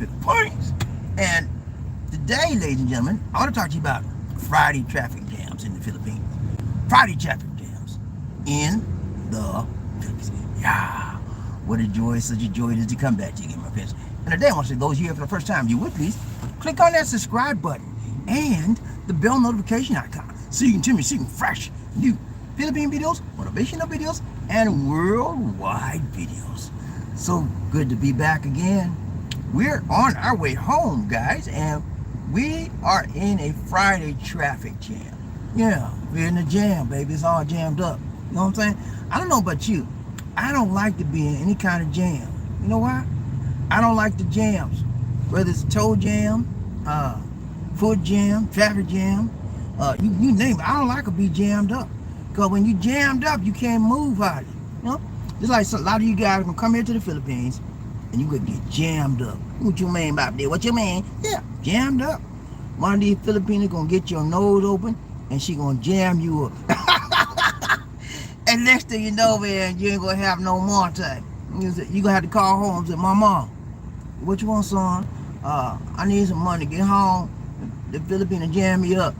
Philippines. And today, ladies and gentlemen, I want to talk to you about Friday traffic jams in the Philippines. Friday traffic jams in the Philippines. Yeah. What a joy, such a joy it is to come back to you again, my friends. And today I want to say those here for the first time, you would please click on that subscribe button and the bell notification icon so you can tell me see fresh, new Philippine videos, motivational videos, and worldwide videos. So good to be back again. We're on our way home, guys, and we are in a Friday traffic jam. Yeah, we're in a jam, baby. It's all jammed up. You know what I'm saying? I don't know about you. I don't like to be in any kind of jam. You know why? I don't like the jams. Whether it's toe jam, foot jam, traffic jam, you name it. I don't like to be jammed up. Because when you jammed up, you can't move out of it. You know? Just like a lot of you guys gonna come here to the Philippines and you gonna get jammed up. What you mean about that? What you mean? Yeah, jammed up. One of these Filipinos gonna get your nose open and she gonna jam you up. And next thing you know, man, you ain't gonna have no more time. You gonna have to call home and say, Mama, what you want, son? I need some money to get home. The Filipino jam me up.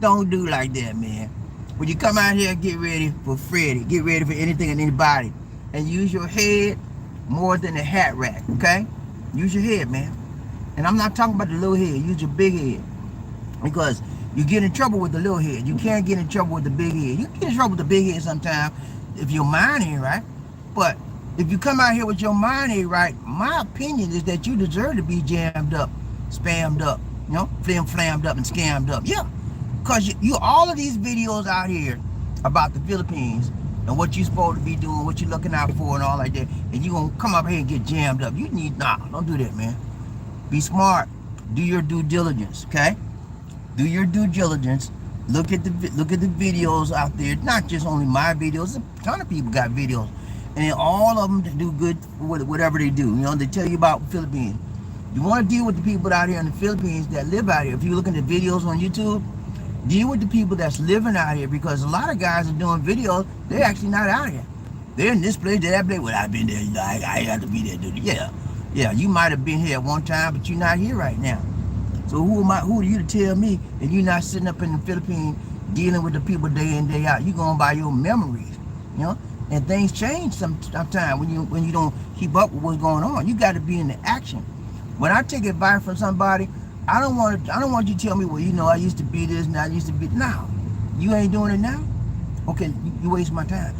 Don't do like that, man. When you come out here, get ready for Freddy. Get ready for anything and anybody. And use your head more than a hat rack, okay? Use your head, man. And I'm not talking about the little head. Use your big head. Because you get in trouble with the little head. You can't get in trouble with the big head. You can get in trouble with the big head sometimes if your mind ain't right. But if you come out here with your mind ain't right, my opinion is that you deserve to be jammed up, spammed up, you know, flammed up and scammed up. Yeah. Because you all of these videos out here about the Philippines and what you're supposed to be doing, what you're looking out for and all like that, and you're going to come up here and get jammed up. You need, nah, don't do that, man. Be smart. Do your due diligence, okay? Do your due diligence. Look at the videos out there. Not just only my videos. A ton of people got videos. And all of them do good for whatever they do. You know, they tell you about the Philippines. You want to deal with the people out here in the Philippines that live out here. If you look at the videos on YouTube, deal with the people that's living out here, because a lot of guys are doing videos, they're actually not out here. They're in this place, they're that place. Well, I've been there, I have to be there, dude. Yeah, you might have been here at one time, but you're not here right now. So who are you to tell me that you're not sitting up in the Philippines dealing with the people day in, day out? You're going by your memories, you know? And things change sometimes when you don't keep up with what's going on. You got to be in the action. When I take advice from somebody, I don't want you to tell me, well, you know, I used to be this and I used to be. No, you ain't doing it now. Okay, you waste my time.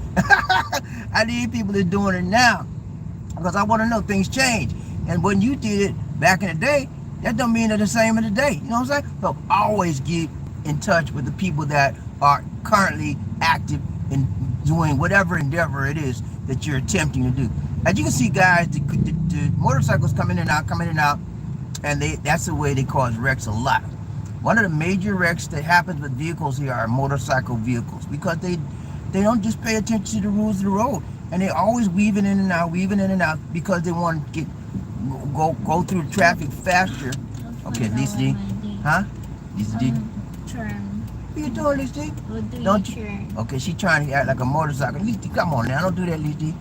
I need people that's doing it now, because I want to know things change. And when you did it back in the day, that don't mean they're the same in the day. You know what I'm saying? So always get in touch with the people that are currently active in doing whatever endeavor it is that you're attempting to do. As you can see, guys, the motorcycles come in and out, and that's the way they cause wrecks a lot. One of the major wrecks that happens with vehicles here are motorcycle vehicles, because they don't just pay attention to the rules of the road, and they're always weaving in and out because they want to go through traffic faster. Okay, Lisa D. Huh? Lisa D. Turn. What you doing, Lisa D? Don't you? Okay, she trying to act like a motorcycle. Lisa D, come on now, don't do that, Lisa D.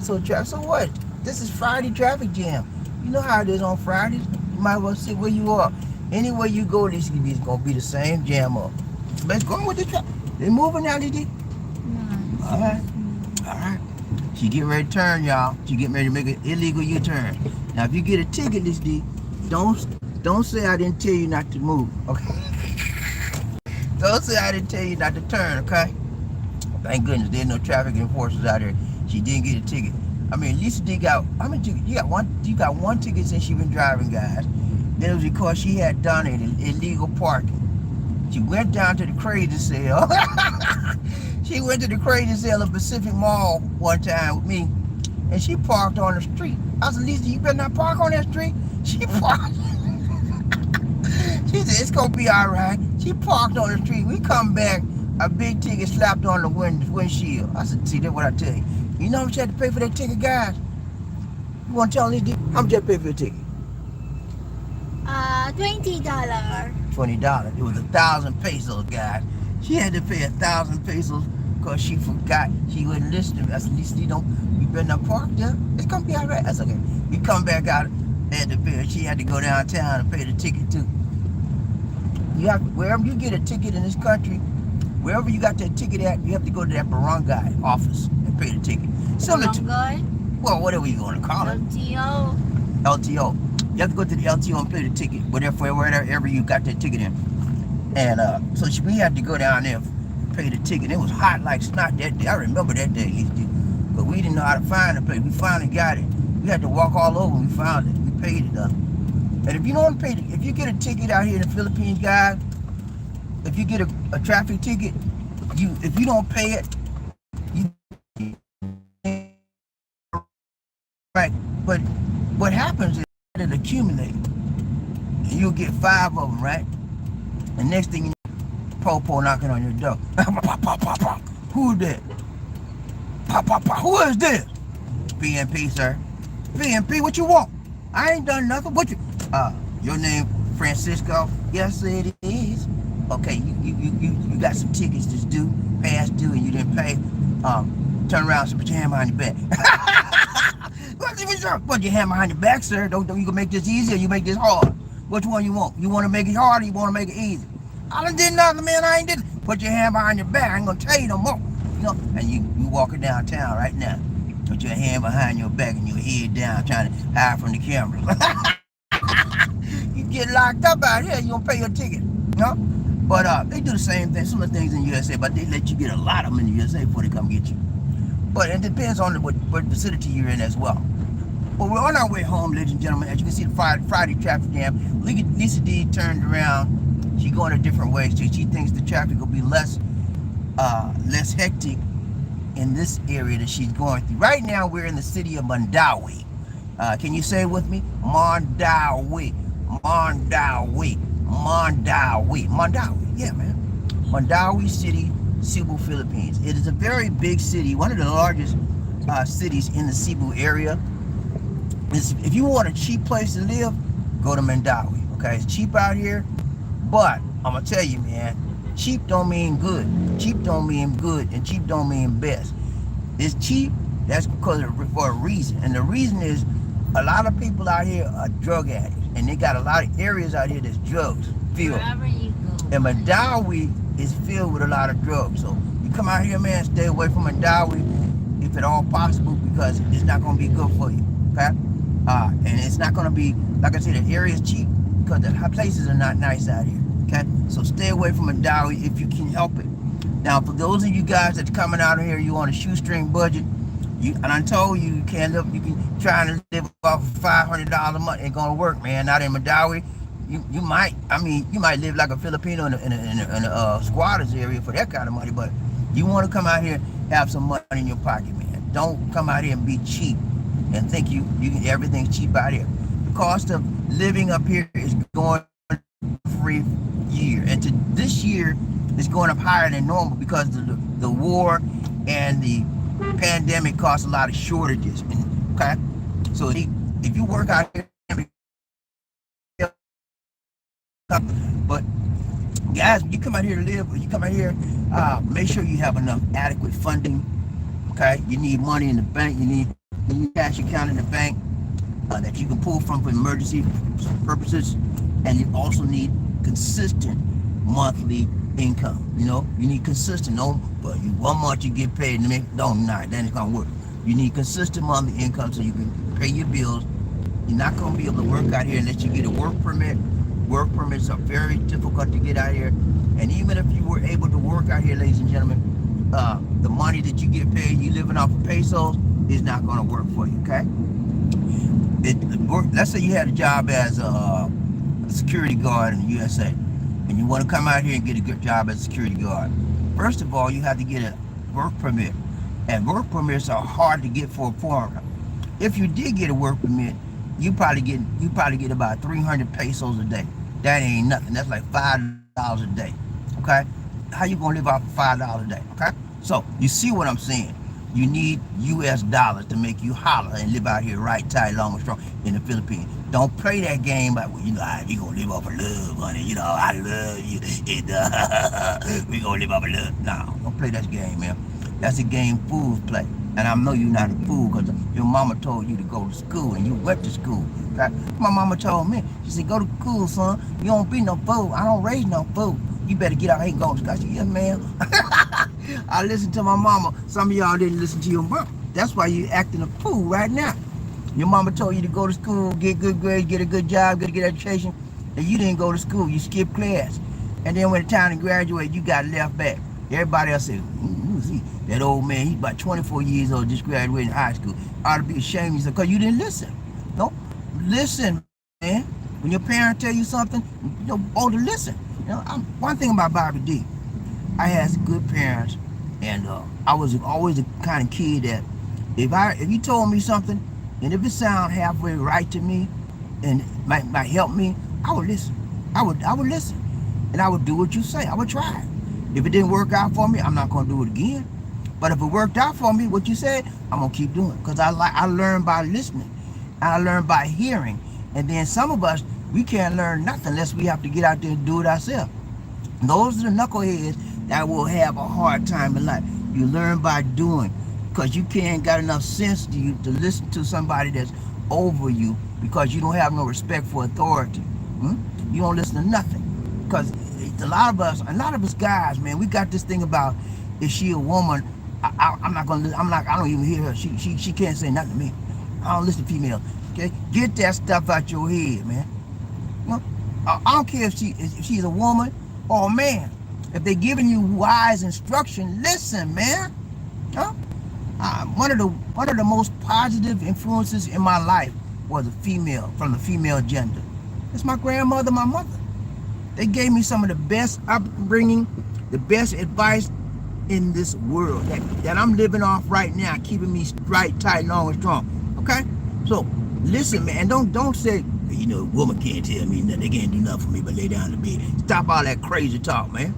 So what? This is Friday traffic jam. You know how it is on Fridays. You might well sit where you are. Anywhere you go, this is gonna be the same jam up. Let's go with the traffic. They moving now, Lisa D? No. All right. She getting ready to turn, y'all. She getting ready to make an illegal U-turn. Now, if you get a ticket, Lisa D, don't say I didn't tell you not to move, okay? Don't say I didn't tell you not to turn, okay? Thank goodness there's no traffic enforcers out there. She didn't get a ticket. I mean, Lisa D got, how many tickets? You got one ticket since she been driving, guys. Then it was because she had done it in illegal parking. She went down to the crazy sale. She went to the crazy sale of Pacific Mall one time with me, and she parked on the street. I said, Lisa, you better not park on that street. She parked. She said, it's gonna be all right. She parked on the street. We come back, a big ticket slapped on the windshield. I said, see, that's what I tell you. You know how much you had to pay for that ticket, guys? You want to tell Lisa, how much you had to pay for the ticket? $20. $20. It was 1,000 pesos, guys. She had to pay 1,000 pesos because she forgot she wouldn't listen to me. I said, Lisa, you better not park there. It's gonna be all right. That's okay. We come back out at the pier. She had to go downtown and pay the ticket too. You have wherever you get a ticket in this country, wherever you got that ticket at, you have to go to that barangay office and pay the ticket. Similar to, Barangay? well, whatever you want to call it. LTO. LTO. You have to go to the LTO and pay the ticket, wherever you got that ticket in. And so we had to go down there and pay the ticket. It was hot like snot that day. I remember that day, but we didn't know how to find the place. We finally got it. We had to walk all over. We found it. We paid it. And if you don't pay, if you get a ticket out here in the Philippines, guys, if you get a traffic ticket, if you don't pay it, you right. But what happens is it accumulates, and you'll get 5 of them, right? And next thing you know, Popo knocking on your door. Who is that? Who is this? BNP, sir. BNP, what you want? I ain't done nothing. What you? Your name Francisco? Yes, it is. Okay, you got some tickets that's due, past due, and you didn't pay. Turn around and put your hand behind your back. Put your hand behind your back, sir. Don't you can make this easy or you make this hard. Which one you want? You want to make it hard or you want to make it easy? I done did nothing, man. I ain't did. Put your hand behind your back. I ain't gonna tell you no more. You know, and you walking downtown right now. Put your hand behind your back and your head down, trying to hide from the cameras. You get locked up out here. You don't pay your ticket. You know? But they do the same thing. Some of the things in the USA, but they let you get a lot of them in the USA before they come get you. But it depends on what vicinity you're in as well. But we're on our way home, ladies and gentlemen. As you can see, the Friday traffic jam. Lisa D turned around. She's going a different way. She thinks the traffic will be less hectic in this area that she's going through. Right now, we're in the city of Mandawi. Can you say it with me? Mandawi. Yeah, man. Mandawi City, Cebu, Philippines. It is a very big city, one of the largest cities in the Cebu area. If you want a cheap place to live, go to Mandawi. Okay, it's cheap out here, but I'm gonna tell you, man, cheap don't mean good. Cheap don't mean good, and cheap don't mean best. It's cheap. That's because for a reason, and the reason is a lot of people out here are drug addicts, and they got a lot of areas out here that's drugs filled. Wherever you go. And Mandawi is filled with a lot of drugs. So you come out here, man, stay away from Mandawi if at all possible, because it's not gonna be good for you. Okay. And it's not going to be, like I said, the area is cheap because the places are not nice out here, okay? So stay away from Mandawi if you can help it. Now, for those of you guys that's coming out here, you on a shoestring budget, and I told you, you can try and live off $500 a month. Ain't going to work, man. Not in Mandawi. You might live like a Filipino in a squatters area for that kind of money, but you want to come out here, have some money in your pocket, man. Don't come out here and be cheap and think everything's cheap out here. The cost of living up here is going every year, and this year is going up higher than normal because of the war and the pandemic caused a lot of shortages. Okay, so if you work out here, but guys, when you come out here to live, when you come out here, make sure you have enough adequate funding. Okay, you need money in the bank. You need cash account in the bank that you can pull from for emergency purposes, and you also need consistent monthly income. You know, you need consistent. But 1 month you get paid, and that ain't gonna work. You need consistent monthly income so you can pay your bills. You're not gonna be able to work out here unless you get a work permit. Work permits are very difficult to get out here, and even if you were able to work out here, ladies and gentlemen, the money that you get paid, you living off of pesos, is not going to work for you. Okay. Let's say you had a job as a security guard in the USA, and you want to come out here and get a good job as a security guard. First of all, you have to get a work permit, and work permits are hard to get for a foreigner. If you did get a work permit, you probably get about 300 pesos a day. That ain't nothing. That's like $5 a day. Okay. How you gonna live off of $5 a day? Okay. So you see what I'm saying? You need US dollars to make you holler and live out here right, tight, long and strong in the Philippines. Don't play that game like, well, you gonna live off of love, honey. I love you. We gonna live off of love. No, don't play that game, man. That's a game fools play. And I know you're not a fool because your mama told you to go to school and you went to school. Okay? My mama told me, she said, go to school, son. You don't be no fool. I don't raise no fool. You better get out here and go to school. I said, yes, ma'am. I listened to my mama. Some of y'all didn't listen to your mom. That's why you acting a fool right now. Your mama told you to go to school, get good grades, get a good job, get education, and you didn't go to school. You skipped class. And then when it's time to graduate, you got left back. Everybody else said, see, that old man, he's about 24 years old, just graduated high school. Ought to be ashamed because you didn't listen. No, listen, man. When your parents tell you something, you ought to listen. One thing about BobbieD, I had some good parents, and I was always the kind of kid that if you told me something, and if it sounded halfway right to me, and might help me, I would listen. I would listen, and I would do what you say. I would try. If it didn't work out for me, I'm not gonna do it again. But if it worked out for me, what you said, I'm gonna keep doing it. Because I learned by listening. I learned by hearing. And then some of us, we can't learn nothing unless we have to get out there and do it ourselves. Those are the knuckleheads that will have a hard time in life. You learn by doing. Because you can't got enough sense to you to listen to somebody that's over you because you don't have no respect for authority. You don't listen to nothing. Because a lot of us guys, man, we got this thing about, if she a woman, I don't even hear her. She can't say nothing to me. I don't listen to females. Okay, get that stuff out your head, man. I don't care if she's a woman or a man. If they're giving you wise instruction, listen, man. One of the most positive influences in my life was a female, from the female gender. It's my grandmother, my mother. They gave me some of the best upbringing, the best advice in this world that I'm living off right now, keeping me right, tight, long, and strong. Okay? So listen, man. Don't say, woman can't tell me nothing. They can't do nothing for me but lay down in the bed. Stop all that crazy talk, man.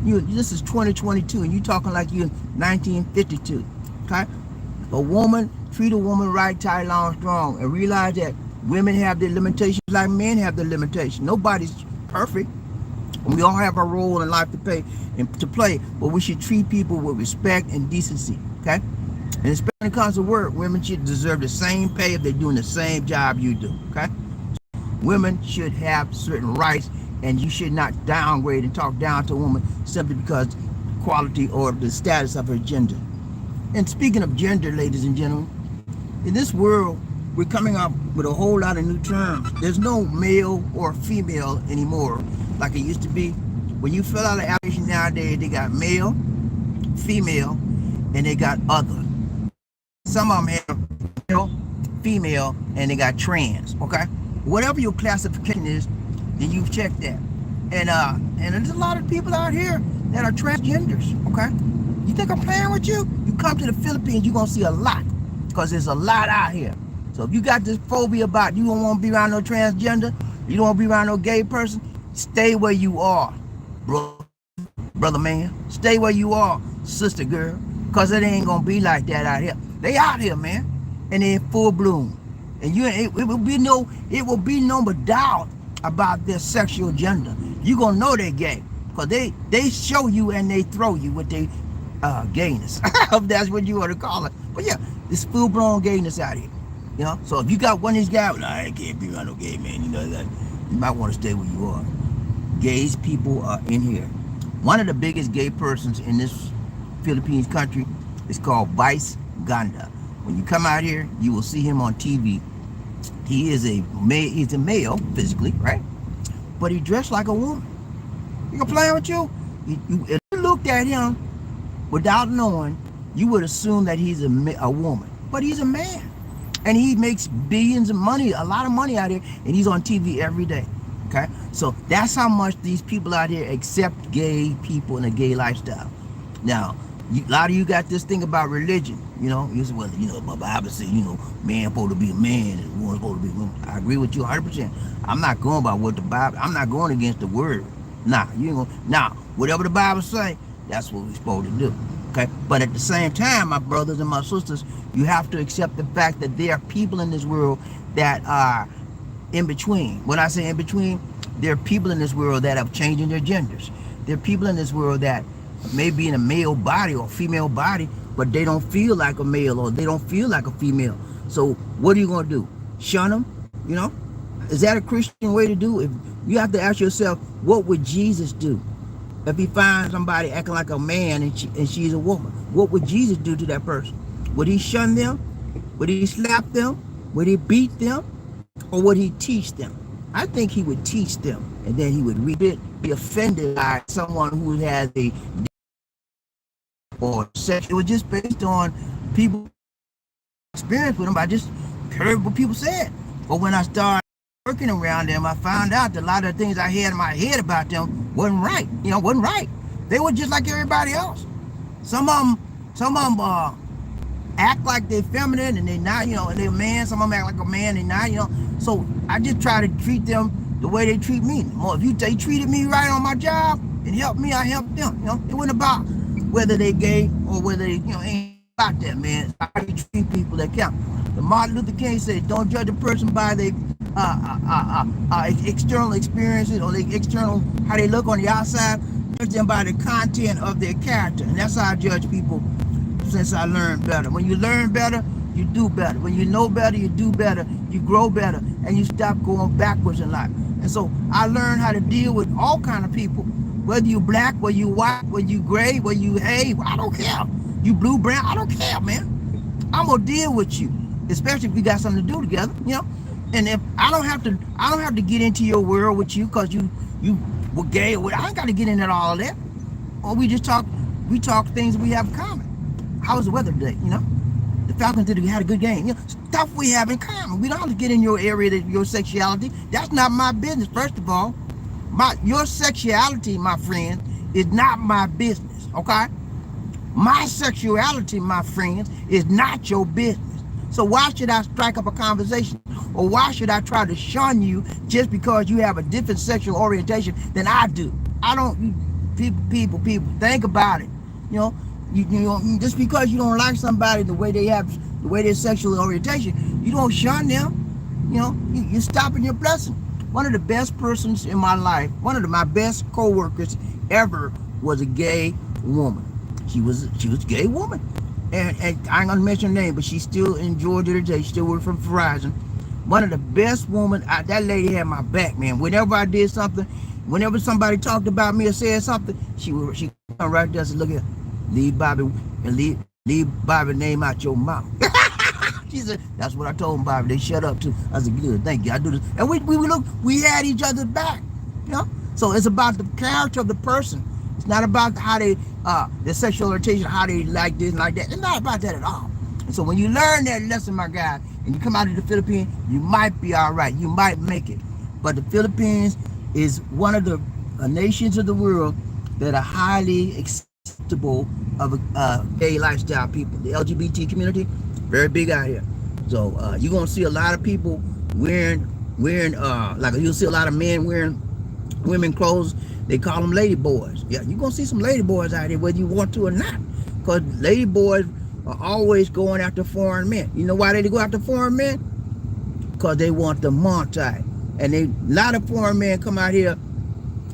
This is 2022, and you talking like you're 1952. Okay? Treat a woman right, tight, long, strong, and realize that women have their limitations like men have their limitations. Nobody's perfect. We all have a role in life to play, but we should treat people with respect and decency. Okay? And especially when it comes to work, women should deserve the same pay if they're doing the same job you do. Okay? Women should have certain rights, and you should not downgrade and talk down to a woman simply because quality or the status of her gender. And speaking of gender, ladies and gentlemen, in this world, we're coming up with a whole lot of new terms. There's no male or female anymore like it used to be. When you fill out an application nowadays, they got male, female, and they got other. Some of them have male, female, and they got trans, okay? Whatever your classification is, then you've checked that. And there's a lot of people out here that are transgenders, okay? You think I'm playing with you? You come to the Philippines, you're gonna see a lot, because there's a lot out here. So if you got this phobia about you don't want to be around no transgender, you don't want to be around no gay person, stay where you are, brother man. Stay where you are, sister girl, because it ain't gonna be like that out here. They out here, man, and they in full bloom. And it will be no doubt about their sexual gender. You gonna know they're gay, because they show you and they throw you with their gayness. If that's what you want to call it. But yeah, this full blown gayness out here. So if you got one of these guys, I can't be around no gay man, that you might want to stay where you are. Gays people are in here. One of the biggest gay persons in this Philippines country is called Vice Ganda. When you come out here, you will see him on TV. He's a male physically, right? But he dressed like a woman. You gonna play with you? If you looked at him without knowing, you would assume that he's a woman, but he's a man. And he makes billions of money, a lot of money out here, and he's on TV every day. Okay? So that's how much these people out here accept gay people and a gay lifestyle. Now, a lot of you got this thing about religion. You say, well, my Bible says, man supposed to be a man and woman supposed to be a woman. I agree with you 100%. I'm not going by what the Bible, I'm not going against the word. Nah, you ain't gonna, nah, whatever the Bible say, that's what we're supposed to do. Okay? But at the same time, my brothers and my sisters, you have to accept the fact that there are people in this world that are in between. When I say in between, there are people in this world that have changed their genders. There are people in this world that maybe in a male body or female body, but they don't feel like a male or they don't feel like a female. So what are you going to do? Shun them? You know? Is that a Christian way to do it? You have to ask yourself, what would Jesus do if he finds somebody acting like a man and she's a woman? What would Jesus do to that person? Would he shun them? Would he slap them? Would he beat them? Or would he teach them? I think he would teach them, and then he would be offended by someone who has a or sex. It was just based on people experience with them. I just heard what people said. But when I started working around them, I found out that a lot of the things I had in my head about them wasn't right. Wasn't right. They were just like everybody else. Some of them act like they're feminine and they're not, and they're a man. Some of them act like a man, they're not, So I just try to treat them the way they treat me. If they treated me right on my job and helped me, I helped them. It wasn't about whether they gay or whether they, ain't about that, man. How you treat people that count. The Martin Luther King said, don't judge a person by their external experiences or the external, how they look on the outside. Judge them by the content of their character. And that's how I judge people since I learned better. When you learn better, you do better. When you know better, you do better. You grow better, and you stop going backwards in life. And so I learned how to deal with all kind of people. Whether you black, whether you white, whether you gray, whether you I don't care. You blue, brown, I don't care, man. I'm gonna deal with you, especially if we got something to do together, And if I don't have to get into your world with you because you were gay or whatever. I ain't got to get into all of that. Or we talk things we have in common. How was the weather today? The Falcons had a good game. Stuff we have in common. We don't have to get in your area, your sexuality. That's not my business. First of all, your sexuality, my friend, is not my business. Okay? My sexuality, my friends, is not your business. So why should I strike up a conversation? Or why should I try to shun you just because you have a different sexual orientation than I do? I don't. People. Think about it. Just because you don't like somebody the way their sexual orientation, you don't shun them. You're stopping your blessing. One of the best persons in my life, one of my best co-workers ever, was a gay woman. She was a gay woman, and I ain't gonna mention her name, but she's still in Georgia today. She still works for Verizon. One of the best women. That lady had my back, man. Whenever I did something, whenever somebody talked about me or said something, she come right there and said, "Look here. Leave Bobbie and leave Bobbie name out your mouth." She said, that's what I told Bobbie. They shut up too. I said, good, thank you. I do this. And we had each other's back. So it's about the character of the person. It's not about how they their sexual orientation, how they like this and like that. It's not about that at all. And so when you learn that lesson, my guy, and you come out of the Philippines, you might be all right. You might make it. But the Philippines is one of the nations of the world that are highly acceptable of gay lifestyle people. The LGBT community, very big out here. So you're gonna see a lot of people wearing like you'll see a lot of men wearing women clothes. They call them lady boys. Yeah, you're gonna see some lady boys out here whether you want to or not. Because lady boys are always going after foreign men. You know why they go after foreign men? Because they want the multi. And a lot of foreign men come out here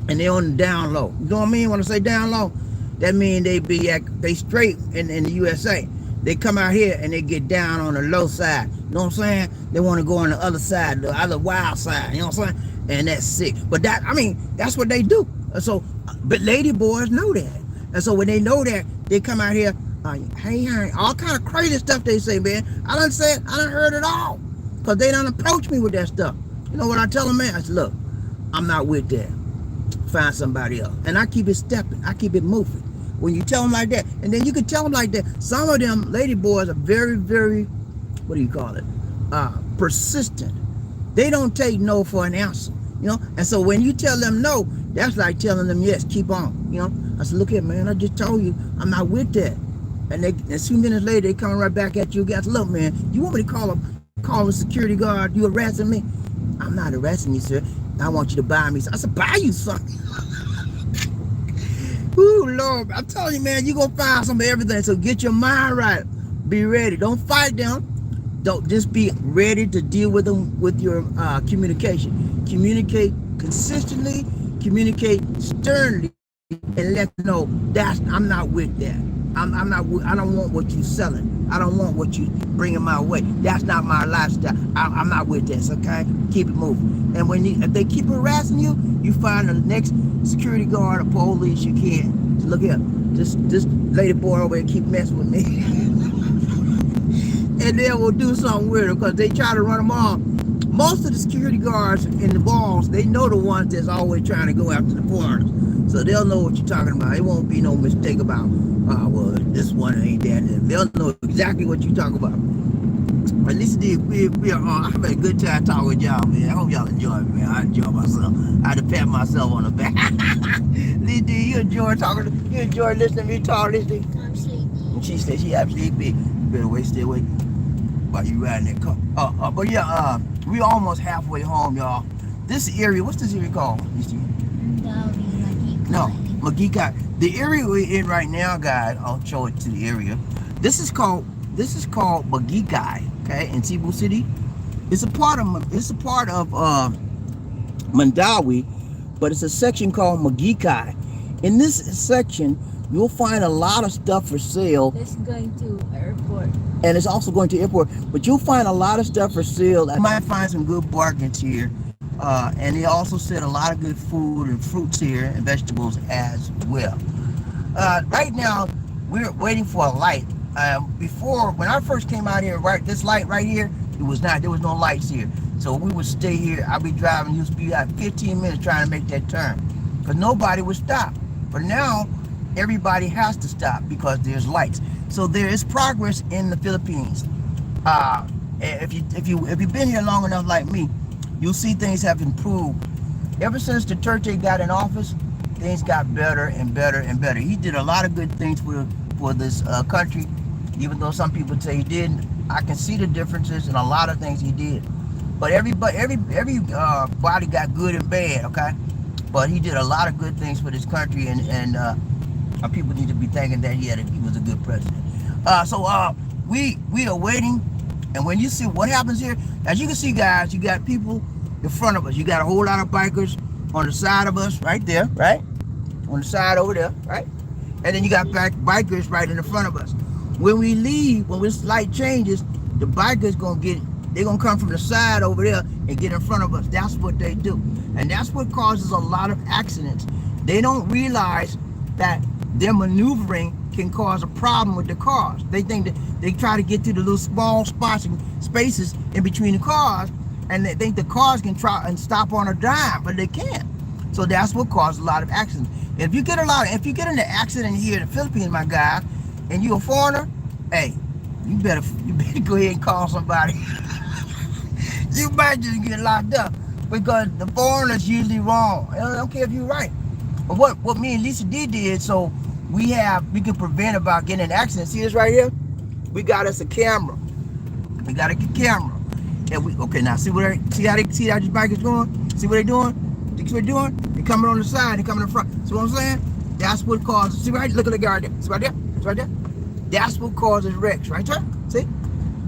and they on the down low. You know what I mean? When I say down low, that means they straight in the USA. They come out here and they get down on the low side. You know what I'm saying? They want to go on the other side, the other wild side. You know what I'm saying? And that's sick. But that's what they do. So, but lady boys know that. And so when they know that, they come out here, hey, all kind of crazy stuff they say, man. I done heard it all. Because they done approach me with that stuff. You know what I tell them, man? I said, look, I'm not with that. Find somebody else. And I keep it stepping. I keep it moving. When you tell them like that, and then you can tell them like that. Some of them lady boys are very, very, what do you call it? Persistent. They don't take no for an answer, And so when you tell them no, that's like telling them yes, keep on, I said, look here, man, I just told you I'm not with that. And a few minutes later, they coming right back at you again. I said, look, man, you want me to call a security guard? You harassing me? I'm not harassing you, sir. I want you to buy me something. I said, buy you something. Ooh, Lord, I'm telling you, man, you're going to find some of everything. So get your mind right. Be ready. Don't fight them. Don't just be ready to deal with them with your communication. Communicate consistently. Communicate sternly. and let them know I'm not with that. I'm not. I don't want what you selling. I don't want what you bringing my way. That's not my lifestyle. I'm not with this. Okay, keep it moving. And if they keep harassing you, you find the next security guard or police you can. So look here, this lady boy over here keep messing with me, and they will do something weird because they try to run them off. Most of the security guards in the balls, they know the ones that's always trying to go after the foreigners. So they'll know what you're talking about. It won't be no mistake about, well, this one ain't that. They'll know exactly what you're talking about. At least I had a good time talking with y'all, man. I hope y'all enjoy it, man. I enjoy myself. I had to pat myself on the back. Lizzie, you enjoy talking? You enjoy listening to me talk, Lizzie? I'm sleepy. She said she absolutely sleepy. You better stay awake while you riding that car. But yeah, we almost halfway home, y'all. This area, what's this area called? No, Magika. The area we're in right now, guys, I'll show it to the area. This is called Magika, okay, in Cebu City. It's a part of Mandawi, but it's a section called Magika. In this section, you'll find a lot of stuff for sale. It's going to airport. And it's also going to airport, but you'll find a lot of stuff for sale. You might find some good bargains here. And they also sell a lot of good food and fruits here and vegetables as well. Right now, we're waiting for a light. Before, when I first came out here, this light right here, there was no lights here. So we would stay here. I'd be driving, used to be like 15 minutes trying to make that turn. Because nobody would stop. But now, everybody has to stop because there's lights. So there is progress in the Philippines. If you've been here long enough like me, you'll see things have improved. Ever since Duterte got in office, things got better and better and better. He did a lot of good things for this country, even though some people say he didn't. I can see the differences in a lot of things he did. But everybody got good and bad, okay? But he did a lot of good things for this country, and people need to be thinking that he was a good president. So we are waiting, and when you see what happens here, as you can see, guys, you got people in front of us. You got a whole lot of bikers on the side of us, right there, right? On the side over there, right? And then you got bikers right in the front of us. When we leave, when this light changes, the bikers they're gonna come from the side over there and get in front of us. That's what they do. And that's what causes a lot of accidents. They don't realize that their maneuvering can cause a problem with the cars. They think that they try to get through the little small spots and spaces in between the cars, and they think the cars can try and stop on a dime, but they can't. So that's what causes a lot of accidents. If you get in an accident here in the Philippines, my guy, and you're a foreigner, hey, you better go ahead and call somebody. You might just get locked up because the foreigner's usually wrong. I don't care if you're right. But what me and Lisa did, so we can prevent about getting an accident. See this right here? We got us a camera. We got a camera. And okay, now see how this bike is going? See what they're doing? See what they're doing? They're coming on the side, they're coming in front. See what I'm saying? That's what causes, see right? Look at the guy right there. See right there? See right there? That's what causes wrecks, right there? See?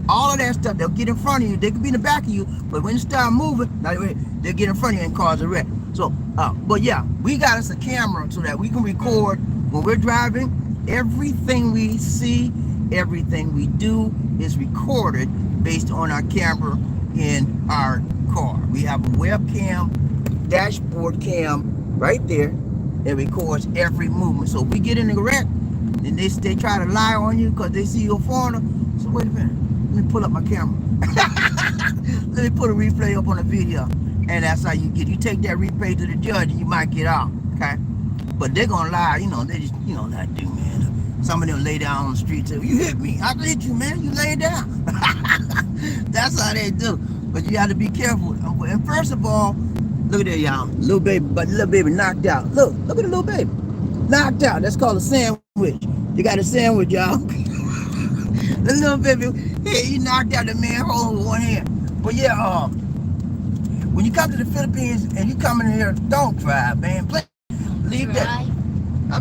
All of that stuff, they'll get in front of you. They could be in the back of you, but when you start moving, they'll get in front of you and cause a wreck. So, but yeah, we got us a camera so that we can record when we're driving. Everything we see, everything we do is recorded based on our camera in our car. We have a webcam, dashboard cam right there. It records every movement. So if we get in a wreck, then they try to lie on you because they see you're a foreigner. So wait a minute, let me pull up my camera. Let me put a replay up on the video. And that's how you take that replay to the judge and you might get out, okay? But they're gonna lie, they just, that dude, man. Some of them lay down on the street and say, you hit me, I hit you, man, you lay down. That's how they do. But you have to be careful. And first of all, look at that, y'all. Little baby knocked out. Look at the little baby. Knocked out. That's called a sandwich. You got a sandwich, y'all. The little baby, hey, he knocked out the man holding with one hand. But yeah, when you come to the Philippines and you come in here, don't drive, man. Please leave that.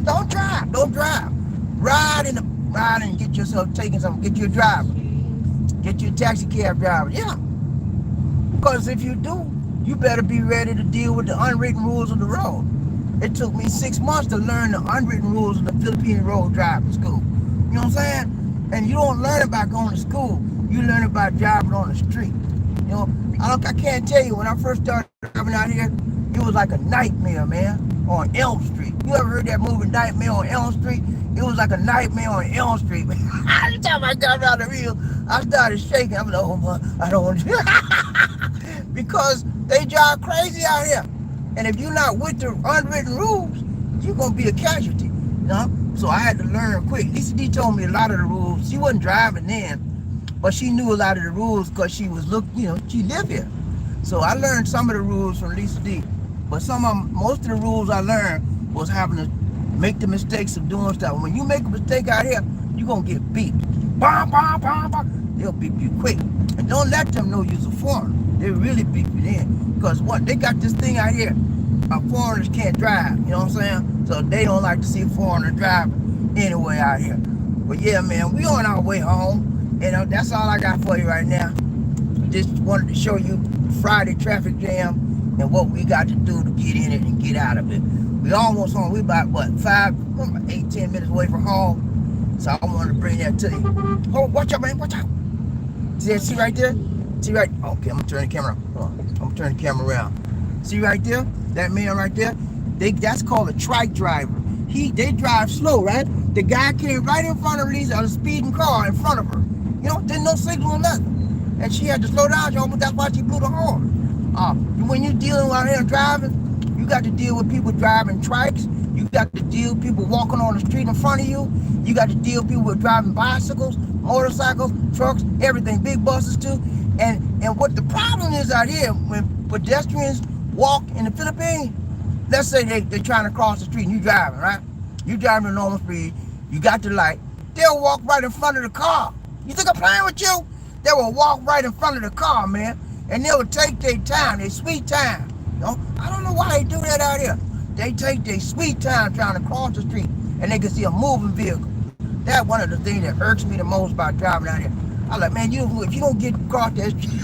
Don't drive. Ride and get yourself taken something. Get you a driver. Get you a taxi cab driver. Yeah. Because if you do, you better be ready to deal with the unwritten rules of the road. It took me 6 months to learn the unwritten rules of the Philippine road driving school. You know what I'm saying? And you don't learn about going to school. You learn about driving on the street. You know, I can't tell you, when I first started driving out here, it was like a nightmare, man, on Elm Street. You ever heard that movie, Nightmare on Elm Street? It was like a nightmare on Elm Street. Every time I got out of the wheel, I started shaking. I'm like, oh my, I don't want to. Because they drive crazy out here. And if you're not with the unwritten rules, you're going to be a casualty. You know? So I had to learn quick. Lisa D told me a lot of the rules. She wasn't driving then, but she knew a lot of the rules because she was she lived here. So I learned some of the rules from Lisa D. But most of the rules I learned was having to make the mistakes of doing stuff. When you make a mistake out here, you're going to get beeped. Bam, bam, bam, bam. They'll beep you quick. And don't let them know you're a foreigner. They really beep you in. Because what? They got this thing out here. Foreigners can't drive. You know what I'm saying? So they don't like to see a foreigner driving anyway out here. But yeah, man, we on our way home. And that's all I got for you right now. Just wanted to show you Friday traffic jam and what we got to do to get in it and get out of it. We almost home. We about, 8-10 minutes away from home. So I wanted to bring that to you. Oh, watch out, man. Watch out. See right there? See right? Okay, I'm going to turn the camera. Hold on. I'm going to turn the camera around. See right there? That man right there? That's called a trike driver. They drive slow, right? The guy came right in front of Lisa, a speeding car in front of her. You know, there's no signal or nothing. And she had to slow down, y'all, but that's why she blew the horn. When you're dealing out here driving, you got to deal with people driving trikes. You got to deal with people walking on the street in front of you. You got to deal with people with driving bicycles, motorcycles, trucks, everything, big buses too. And what the problem is out here, when pedestrians walk in the Philippines, let's say they're trying to cross the street and you driving, right? You driving at normal speed, you got the light, they'll walk right in front of the car. You think I'm playing with you? They will walk right in front of the car, man. And they will take their time, their sweet time. You know? I don't know why they do that out here. They take their sweet time trying to cross the street and they can see a moving vehicle. That's one of the things that irks me the most about driving out here. I'm like, man, if you don't get across that street,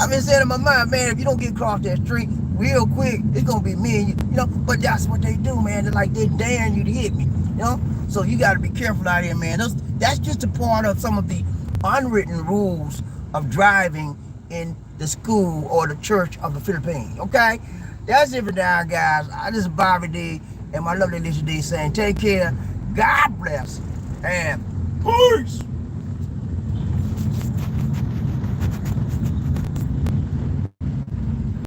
I've been saying in my mind, man, if you don't get across that street real quick, it's gonna be me and you know. But that's what they do, man. They're daring you to hit me, you know. So you got to be careful out here, man. That's just a part of some of the unwritten rules of driving in the school or the church of the Philippines. Okay, that's it for now, guys. This is BobbieD and my lovely Lisa D saying, take care, God bless, and peace.